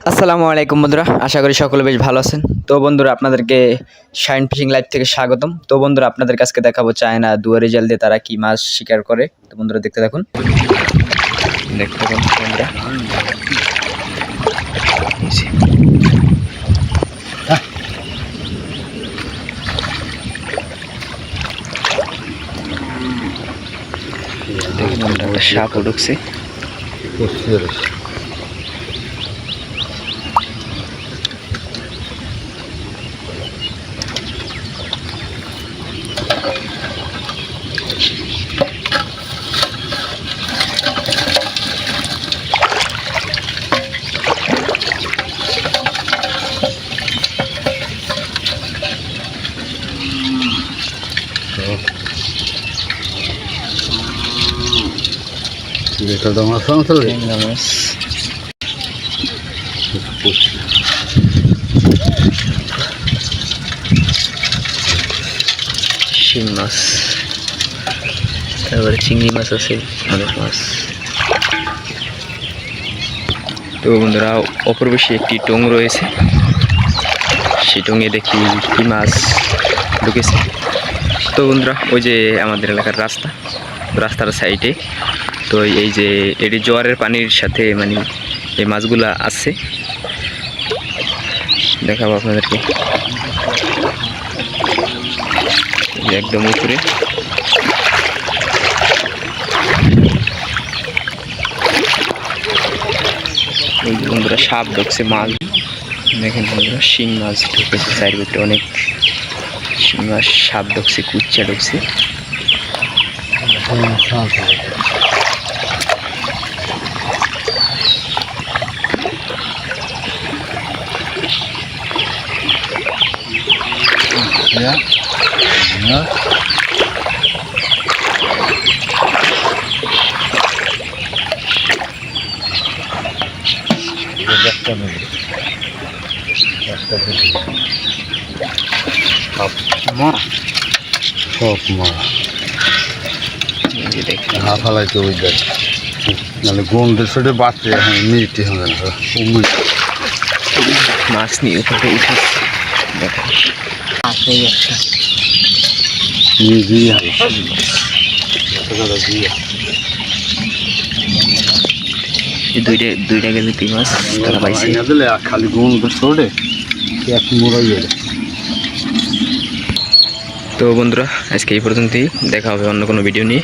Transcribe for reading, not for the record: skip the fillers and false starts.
আসসালামু আলাইকুম বন্ধুরা, আশা করি সকলে বেশ ভালো আছেন। তো বন্ধুরা, আপনাদেরকে শাইন ফিশিং লাইভ থেকে স্বাগতম। তো বন্ধুরা, আপনাদের কাছে দেখাবো চায়না দুয়ারি জাল দিয়ে তারা কি মাছ শিকার করে। তো বন্ধুরা দেখতে থাকুন, বন্ধুরা। দেখুন বন্ধুরা, সাপ ঢুকছে। এটা তো আমার সংসার শিং মাছ, তারপরে চিংড়ি মাছ আছে, অনেক মাছ। তো বন্ধুরা, অপরবেশে একটি টং রয়েছে, সেই টঙে দেখি কি মাছ ঢুকেছে। তো বন্ধুরা, ওই যে আমাদের এলাকার রাস্তার সাইডে, তো এই যে এটি জোয়ারের পানির সাথে মানে এই মাছগুলা আছে, দেখাবো আপনাদেরকে। একদম উপরে বন্ধুরা সাপ ঢুকছে, মাছ দেখেন বন্ধুরা, শিং মাছ ঢুকেছে চায়ের ভিতরে, অনেক শিং মাছ, সাপ ঢুকছে, কুচ্চা ঢুকছে। সব মাছ হাফালাইতে ওই দেখ, মানে গন্ধের সাথে বাচ্চা এখন মিটি হবে না, মাছ নিয়ে উপরে উঠেছে, দেখেন দুইটা কেজি মাছ তারা পাইছে। খালি গন্ধের সাথে এক মোড়াই গেলে। তো বন্ধুরা, আজকে এই পর্যন্তই, দেখা হবে অন্য কোনো ভিডিও নিয়ে।